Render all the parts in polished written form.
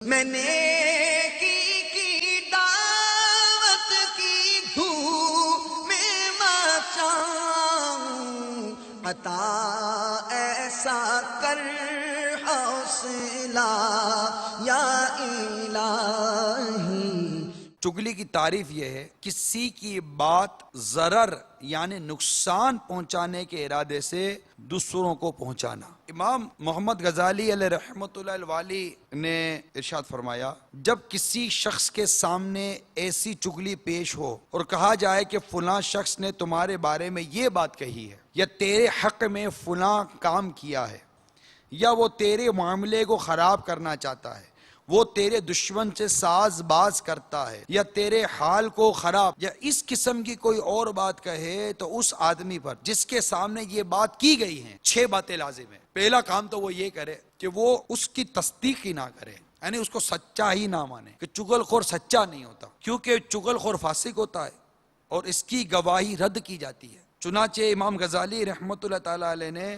میں نے کی دعوت کی دھوم میں مچاؤں، عطا ایسا کر حوصلہ یا الہی۔ چگلی کی تعریف یہ ہے کسی کی بات ضرر یعنی نقصان پہنچانے کے ارادے سے دوسروں کو پہنچانا۔ امام محمد غزالی علیہ رحمۃ اللہ الوالی نے ارشاد فرمایا، جب کسی شخص کے سامنے ایسی چگلی پیش ہو اور کہا جائے کہ فلاں شخص نے تمہارے بارے میں یہ بات کہی ہے، یا تیرے حق میں فلاں کام کیا ہے، یا وہ تیرے معاملے کو خراب کرنا چاہتا ہے، وہ تیرے دشمن سے ساز باز کرتا ہے، یا تیرے حال کو خراب، یا اس قسم کی کوئی اور بات کہے، تو اس آدمی پر جس کے سامنے یہ بات کی گئی ہیں 6 باتیں لازم ہیں۔ پہلا کام تو وہ یہ کرے کہ وہ اس کی تصدیق ہی نہ کرے، یعنی اس کو سچا ہی نہ مانے، کہ چغل خور سچا نہیں ہوتا، کیونکہ چغل خور فاسق ہوتا ہے اور اس کی گواہی رد کی جاتی ہے۔ چنانچہ امام غزالی رحمۃ اللہ تعالی علیہ نے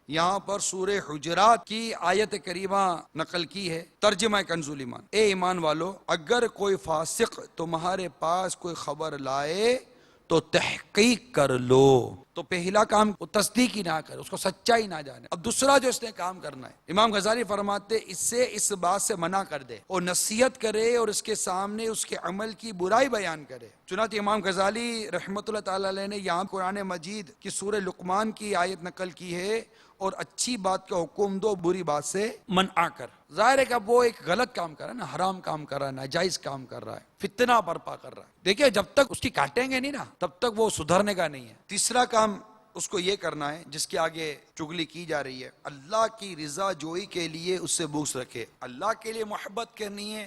یہاں پر سورہ حجرات کی آیت کریمہ نقل کی ہے، ترجمہ کنز الایمان۔ اے ایمان والو، اگر کوئی فاسق تمہارے پاس کوئی خبر لائے تو تحقیق کر لو۔ تو پہلا کام وہ تصدیق ہی نہ کرے، اس کو سچائی نہ جانے۔ اب دوسرا جو اس نے کام کرنا ہے، امام غزالی فرماتے اس سے اس بات سے منع کر دے اور نصیحت کرے اور اس کے سامنے اس کے عمل کی برائی بیان کرے۔ چنانچہ امام غزالی رحمۃ اللہ تعالی علیہ نے یہاں قرآن مجید کی سورہ لقمان کی آیت نقل کی ہے، اور اچھی بات کا حکم دو، بری بات سے منع کر۔ ظاہر ہے کہ وہ ایک غلط کام کر رہا ہے نا، حرام کام کر رہا ہے، ناجائز کام کر رہا ہے، فتنہ برپا کر رہا ہے۔ دیکھیں جب تک اس کی کاٹیں گے نہیں نا، تب تک وہ سدھرنے کا نہیں ہے۔ تیسرا کام اس کو یہ کرنا ہے جس کے آگے چغلی کی جا رہی ہے، اللہ کی رضا جوئی کے لیے اس سے بغض رکھے۔ اللہ کے لیے محبت کرنی ہے،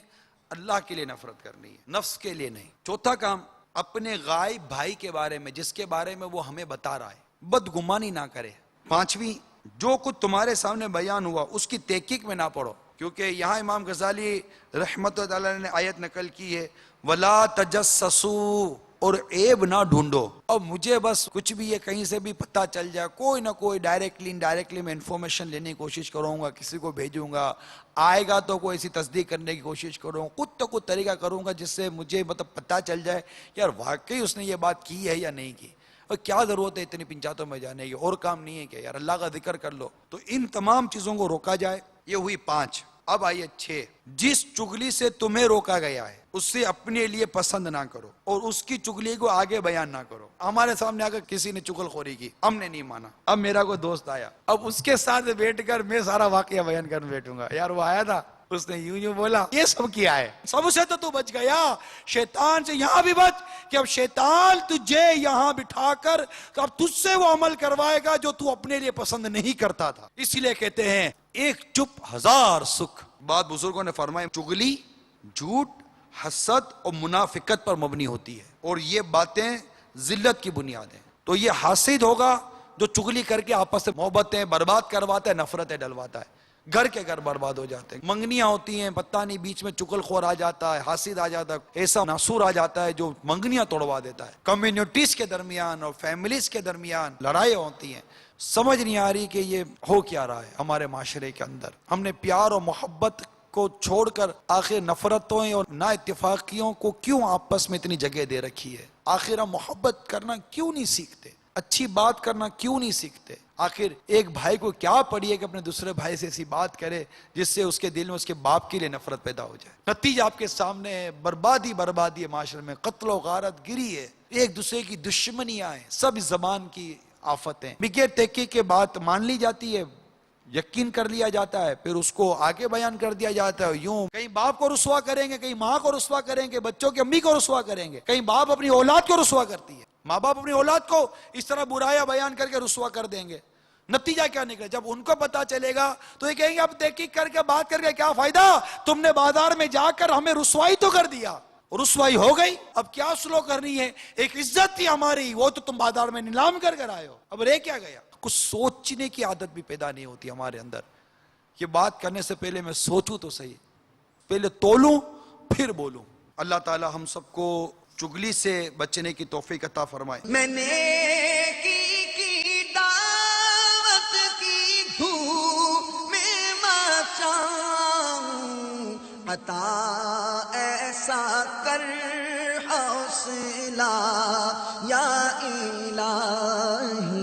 اللہ کے لیے نفرت کرنی ہے، نفس کے لیے نہیں۔ چوتھا کام، اپنے غائب بھائی کے بارے میں جس کے بارے میں وہ ہمیں بتا رہا ہے بدگمانی نہ کرے۔ پانچویں، جو کچھ تمہارے سامنے بیان ہوا اس کی تحقیق میں نہ پڑھو، کیونکہ یہاں امام غزالی رحمۃ اللہ علیہ نے آیت نقل کی ہے، وَلَا تَجَسَّسُوا، اور عیب نہ ڈھونڈو۔ اب مجھے بس کچھ بھی یہ کہیں سے بھی پتہ چل جائے، کوئی نہ کوئی ڈائریکٹلی میں انفارمیشن لینے کی کوشش کروں گا، کسی کو بھیجوں گا، آئے گا تو کوئی ایسی تصدیق کرنے کی کوشش کروں گا، کچھ تو کچھ طریقہ کروں گا جس سے مجھے پتہ چل جائے یار واقعی اس نے یہ بات کی ہے یا نہیں کی، اور کیا ضرورت ہے اتنی پنچاتوں میں جانے کی، اور کام نہیں ہے کہ یار اللہ کا ذکر کر لو۔ تو ان تمام چیزوں کو روکا جائے۔ یہ ہوئی 5۔ اب آئیے 6، جس چغلی سے تمہیں روکا گیا ہے اس سے اپنے لیے پسند نہ کرو اور اس کی چغلی کو آگے بیان نہ کرو۔ ہمارے سامنے آ کر کسی نے چغل خوری کی، ہم نے نہیں مانا، اب میرا کوئی دوست آیا، اب اس کے ساتھ بیٹھ کر میں سارا واقعہ بیان کر بیٹھوں گا، یار وہ آیا تھا، اس نے یوں بولا، یہ سب کیا ہے، سب سے تو بچ گیا، شیطان سے یہاں بھی بچ، کہ اب شیطان تجھے یہاں بٹھا کر اب تجھ سے وہ عمل کروائے گا جو تو اپنے لیے پسند نہیں کرتا تھا۔ اسی لیے کہتے ہیں ایک چپ ہزار سکھ۔ بعد بزرگوں نے فرمایا چغلی جھوٹ، حسد اور منافقت پر مبنی ہوتی ہے، اور یہ باتیں ذلت کی بنیاد ہیں۔ تو یہ حاسد ہوگا جو چغلی کر کے آپس سے محبتیں برباد کرواتا ہے، نفرتیں ڈلواتا ہے، گھر کے گھر برباد ہو جاتے ہیں، منگنیاں ہوتی ہیں، پتہ نہیں بیچ میں چغل خور آ جاتا ہے، حاسد آ جاتا ہے، ایسا ناسور آ جاتا ہے جو منگنیاں توڑوا دیتا ہے، کمیونٹیز کے درمیان اور فیملیز کے درمیان لڑائیاں ہوتی ہیں۔ سمجھ نہیں آ رہی کہ یہ ہو کیا رہا ہے ہمارے معاشرے کے اندر۔ ہم نے پیار اور محبت کو چھوڑ کر آخر نفرتوں اور نا اتفاقیوں کو کیوں آپس میں اتنی جگہ دے رکھی ہے؟ آخر ہم محبت کرنا کیوں نہیں سیکھتے؟ اچھی بات کرنا کیوں نہیں سیکھتے؟ آخر ایک بھائی کو کیا پڑی ہے کہ اپنے دوسرے بھائی سے ایسی بات کرے جس سے اس کے دل میں اس کے باپ کے لیے نفرت پیدا ہو جائے؟ نتیجہ آپ کے سامنے ہے، بربادی ہے معاشرے میں، قتل و غارت گری ہے، ایک دوسرے کی دشمنیاں ہیں، سب اس زبان کی آفتیں۔ بغیر تحقیق کے بات مان لی جاتی ہے، یقین کر لیا جاتا ہے، پھر اس کو آگے بیان کر دیا جاتا ہے، یوں کہیں باپ کو رسوا کریں گے، کہیں ماں کو رسوا کریں گے، بچوں کی امی کو رسوا کریں گے، کہیں باپ اپنی اولاد کو رسوا کرتی ہے، ماں باپ اپنی اولاد کو اس طرح برایا بیان کر کے رسوا کر دیں گے۔ نتیجہ کیا نکلے؟ جب ان کو پتا چلے گا تو یہ کہیں گے اب تحقیق کر کے بات کر کے کیا فائدہ، تم نے بازار میں جا کر ہمیں رسوائی تو کر دیا، رسوائی ہو گئی، اب کیا سلو کرنی ہے؟ ایک عزت تھی ہماری، وہ تو تم بازار میں نیلام کر آئے ہو، اب رہ کیا گیا؟ کچھ سوچنے کی عادت بھی پیدا نہیں ہوتی ہمارے اندر۔ یہ بات کرنے سے پہلے میں سوچوں تو صحیح، پہلے تولوں پھر بولوں۔ اللہ تعالی ہم سب کو چغلی سے بچنے کی توفیق عطا فرمائے۔ میں نے کی دعوت کی دھوم میں مچاؤں، عطا ایسا کر حوصلہ یا الہی